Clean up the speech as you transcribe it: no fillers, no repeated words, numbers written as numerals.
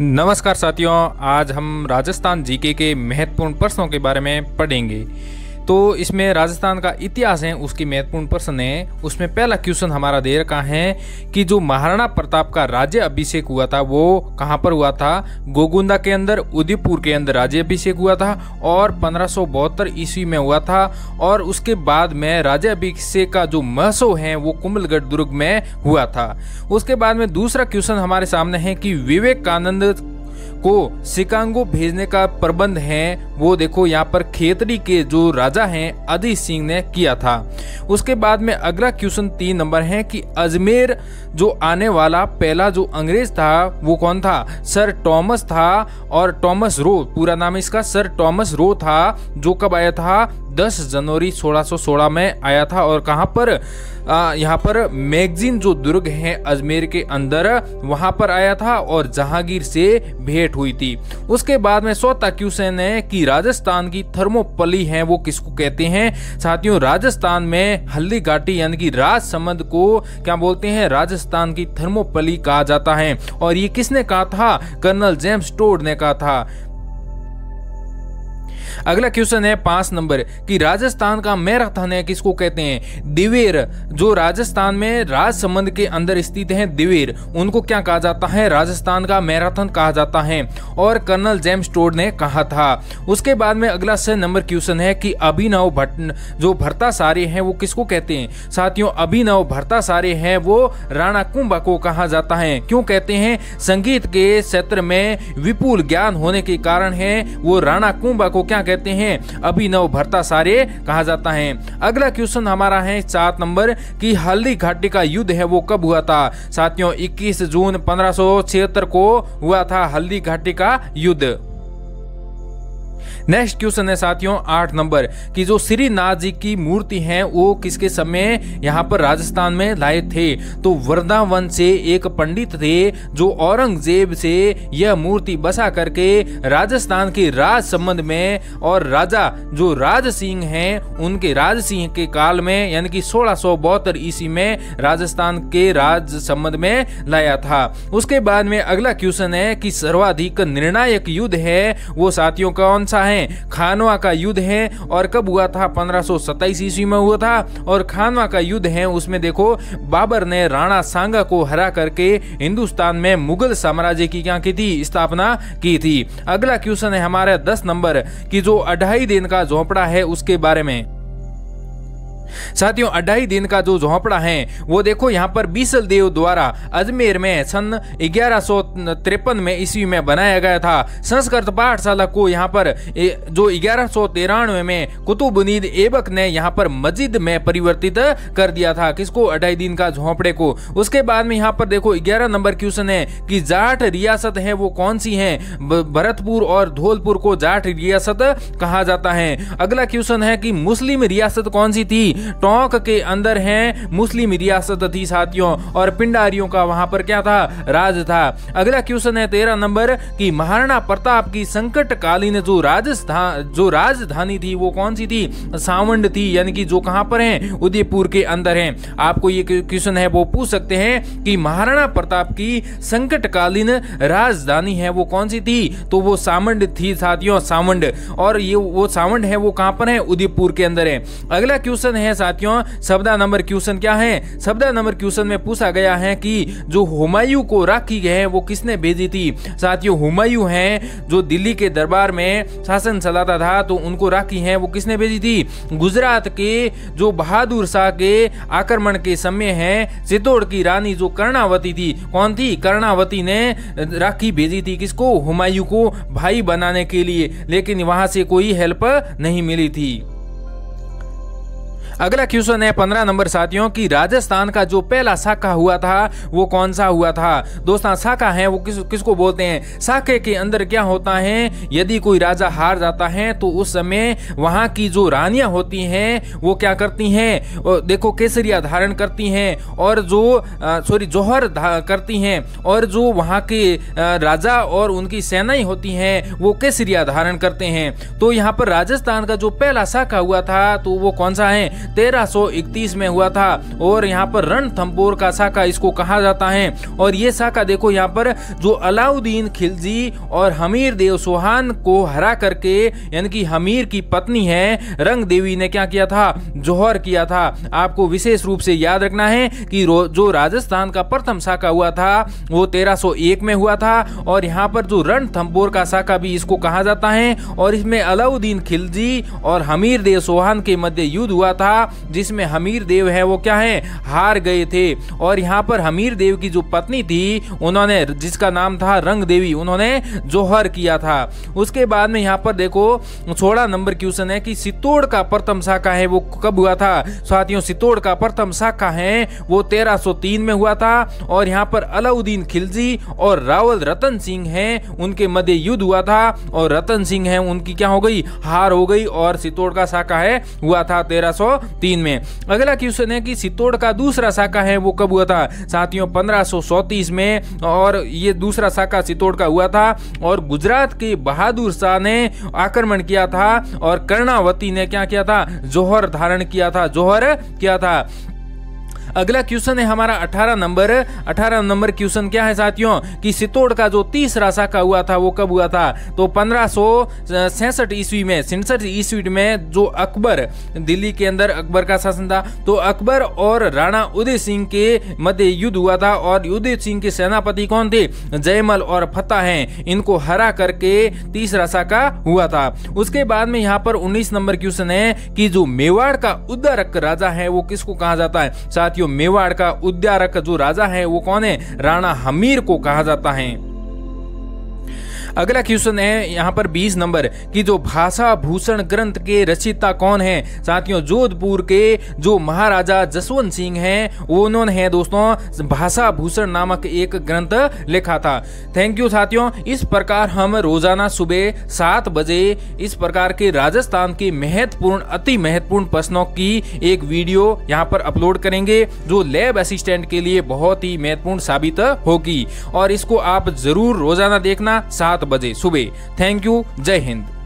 नमस्कार साथियों, आज हम राजस्थान जीके के महत्वपूर्ण प्रश्नों के बारे में पढ़ेंगे। तो इसमें राजस्थान का इतिहास है, उसकी महत्वपूर्ण प्रश्न है। उसमें पहला क्वेश्चन हमारा दे रखा है कि जो महाराणा प्रताप का राज्य अभिषेक हुआ था वो कहाँ पर हुआ था। गोगुंदा के अंदर, उदयपुर के अंदर राज्य अभिषेक हुआ था और 1572 ईस्वी में हुआ था। और उसके बाद में राज्य अभिषेक का जो महोत्सव है वो कुंभलगढ़ दुर्ग में हुआ था। उसके बाद में दूसरा क्वेश्चन हमारे सामने है कि विवेकानंद को शिकागो भेजने का प्रबंध है वो देखो यहाँ पर खेतड़ी के जो राजा हैं अजीत सिंह ने किया था। उसके बाद में अगला क्वेश्चन 3 नंबर है कि अजमेर जो आने वाला पहला जो अंग्रेज था वो कौन था। सर टॉमस था और टॉमस रो, पूरा नाम इसका सर टॉमस रो था, जो कब आया था 10 जनवरी 1616 में आया था। और कहाँ पर यहाँ पर मैगजीन जो दुर्ग है अजमेर के अंदर वहां पर आया था और जहांगीर से भेंट हुई थी। उसके बाद में चौथा क्वेश्चन है कि राजस्थान की थर्मोपली है वो किसको कहते हैं। साथियों, राजस्थान में हल्दी घाटी यानी कि राजसमंद को क्या बोलते हैं, राजस्थान की थर्मोपली कहा जाता है। और ये किसने कहा था, कर्नल जेम्स टोड ने कहा था। अगला क्वेश्चन है 5 नंबर कि राजस्थान का मैराथन है किसको कहते हैं। दिवेर, जो राजस्थान में राजसमंद के अंदर स्थित है दिवेर, उनको क्या कहा जाता है, राजस्थान का मैराथन कहा जाता है। और कर्नल जेम्स टोड ने कहा था। उसके बाद में अगला 6 नंबर क्वेश्चन है कि अभिनव जो भट्टाचार्य है वो किसको कहते हैं। साथियों, अभिनव भट्टाचार्य है वो राणा कुंभा को कहा जाता है। क्यों कहते हैं, संगीत के क्षेत्र में विपुल ज्ञान होने के कारण है वो राणा कुंभा को क्या कहते हैं, अभिनव भट्टाचार्य कहा जाता है। अगला क्वेश्चन हमारा है 7 नंबर कि हल्दी घाटी का युद्ध है वो कब हुआ था। साथियों, 21 जून 1576 को हुआ था हल्दी घाटी का युद्ध। नेक्स्ट क्वेश्चन है साथियों 8 नंबर कि जो श्रीनाथ जी की मूर्ति है वो किसके समय यहाँ पर राजस्थान में लाए थे। तो वृंदावन से एक पंडित थे जो औरंगजेब से यह मूर्ति बसा करके राजस्थान के राज संबंध में, और राजा जो राज सिंह हैं उनके राज सिंह के काल में यानी कि 1672 ईस्वी में राजस्थान के राज संबंध में लाया था। उसके बाद में अगला क्वेश्चन है कि सर्वाधिक निर्णायक युद्ध है वो साथियों कौन सा है। खानवा का युद्ध है और कब हुआ था, 1527 ईस्वी में हुआ था। और खानवा का युद्ध है उसमें देखो बाबर ने राणा सांगा को हरा करके हिंदुस्तान में मुगल साम्राज्य की क्या की थी, स्थापना की थी। अगला क्वेश्चन है हमारा 10 नंबर कि जो 2.5 दिन का झोंपड़ा है उसके बारे में। साथियों, 2.5 दिन का जो झोंपड़ा है वो देखो यहाँ पर बीसल देव द्वारा अजमेर में सन 1153 में ईस्वी में बनाया गया था। संस्कृत पाठशाला को यहाँ पर जो 1193 में कुतुबुद्दीन ऐबक ने यहाँ पर मस्जिद में परिवर्तित कर दिया था। किसको, 2.5 दिन का झोंपड़े को। उसके बाद में यहाँ पर देखो 11 नंबर क्वेश्चन है कि जाट रियासत है वो कौन सी है। भरतपुर और धौलपुर को जाट रियासत कहा जाता है। अगला क्वेश्चन है कि मुस्लिम रियासत कौन सी थी। टोंक के अंदर है मुस्लिम रियासत थी साथियों, और पिंडारियों का वहां पर क्या था, राज था। अगला क्वेश्चन है 13 नंबर कि महाराणा प्रताप की संकटकालीन जो राजधानी थी वो कौन सी थी, सावंड थी, यानी कि जो कहां पर है, उदयपुर के अंदर है। आपको ये क्वेश्चन है वो पूछ सकते हैं कि महाराणा प्रताप की संकटकालीन राजधानी है वो कौन सी थी, तो वो सावंड थी साथियों, सावंड। और ये वो सावंड है वो कहां पर है, उदयपुर के अंदर है। अगला क्वेश्चन है साथियों शब्दा नंबर क्वेश्चन क्या है। शब्दा नंबर क्वेश्चन में पूछा गया है कि जो हुमायूं को राखी है वो किसने भेजी थी। साथियों, हुमायूं हैं जो दिल्ली के दरबार में शासन चलाता था, तो उनको राखी है वो किसने भेजी थी। गुजरात के जो बहादुर शाह के आक्रमण के समय है चित्तौड़ की रानी जो कर्णावती थी, कौन थी, कर्णावती ने राखी भेजी थी किसको, हुमायूं को भाई बनाने के लिए, लेकिन वहां से कोई हेल्प नहीं मिली थी। अगला क्वेश्चन है 15 नंबर साथियों कि राजस्थान का जो पहला साका हुआ था वो कौन सा हुआ था। दोस्तों, साका है वो किसको बोलते हैं। साके के अंदर क्या होता है, यदि कोई राजा हार जाता है तो उस समय वहां की जो रानियां होती हैं वो क्या करती हैं, देखो केसरिया धारण करती हैं और जो जौहर करती हैं, और जो वहां के राजा और उनकी सेनाएं होती हैं वो केसरिया धारण करते हैं। तो यहाँ पर राजस्थान का जो पहला साका हुआ था तो वो कौन सा है, 1331 में हुआ था और यहाँ पर रणथंभौर का साका इसको कहा जाता है। और ये साका देखो यहाँ पर जो अलाउद्दीन खिलजी और हमीर देव सोहान को हरा करके, यानी कि हमीर की पत्नी है रंग देवी ने क्या किया था, जौहर किया था। आपको विशेष रूप से याद रखना है कि जो राजस्थान का प्रथम साका हुआ था वो 1301 में हुआ था। और यहाँ पर जो रणथंभौर का साका भी इसको कहा जाता है और इसमें अलाउद्दीन खिलजी और हमीर देव सोहान के मध्य युद्ध हुआ था, जिसमें हमीर देव है वो क्या है, हार गए थे। और यहाँ पर हमीर देव की जो पत्नी थी उन्होंने, जिसका नाम था रंग देवी, उन्होंने जौहर किया था। उसके बाद में यहाँ पर देखो 16 नंबर क्वेश्चन है कि चित्तौड़ का प्रथम साका है वो कब हुआ था। साथियों चित्तौड़ का प्रथम साका है वो 1303 में हुआ था और यहाँ पर अलाउद्दीन खिलजी और रावल रतन सिंह हैं उनके मध्य युद्ध हुआ था और रतन सिंह हैं उनकी क्या हो गई, हार हो गई और चित्तौड़ का साका है हुआ था 1303 में। अगला क्वेश्चन है कि चित्तौड़ का दूसरा साका है वो कब हुआ था। साथियों 1534 में और ये दूसरा साका चित्तौड़ का हुआ था और गुजरात के बहादुर शाह ने आक्रमण किया था और कर्णावती ने क्या किया था, जौहर धारण किया था, जौहर किया था। अगला क्वेश्चन है हमारा 18 नंबर क्वेश्चन क्या है साथियों कि चित्तौड़ का जो तीसरा साका हुआ था वो कब हुआ था। तो 1566 ईस्वी में, 67 ईस्वी में जो अकबर, दिल्ली के अंदर अकबर का शासन था, तो अकबर और राणा उदय सिंह के मध्य युद्ध हुआ था और उदय सिंह के सेनापति कौन थे, जयमल और फतेह हैं, इनको हरा करके तीसरा साका हुआ था। उसके बाद में यहाँ पर 19 नंबर क्वेश्चन है कि जो मेवाड़ का उद्धारक राजा है वो किसको कहा जाता है। साथियों मेवाड़ का उद्धारक जो राजा है वो कौन है, राणा हमीर को कहा जाता है। अगला क्वेश्चन है यहाँ पर 20 नंबर कि जो भाषा भूषण ग्रंथ के रचयिता कौन है। साथियों जोधपुर के जो महाराजा जसवंत सिंह हैं उन्होंने है दोस्तों भाषा भूषण नामक एक ग्रंथ लिखा था। थैंक यू साथियों। इस प्रकार हम रोजाना सुबह 7 बजे इस प्रकार के राजस्थान के महत्वपूर्ण, अति महत्वपूर्ण प्रश्नों की एक वीडियो यहाँ पर अपलोड करेंगे जो लैब असिस्टेंट के लिए बहुत ही महत्वपूर्ण साबित होगी और इसको आप जरूर रोजाना देखना 7 बजे सुबह। Thank you. जय हिंद।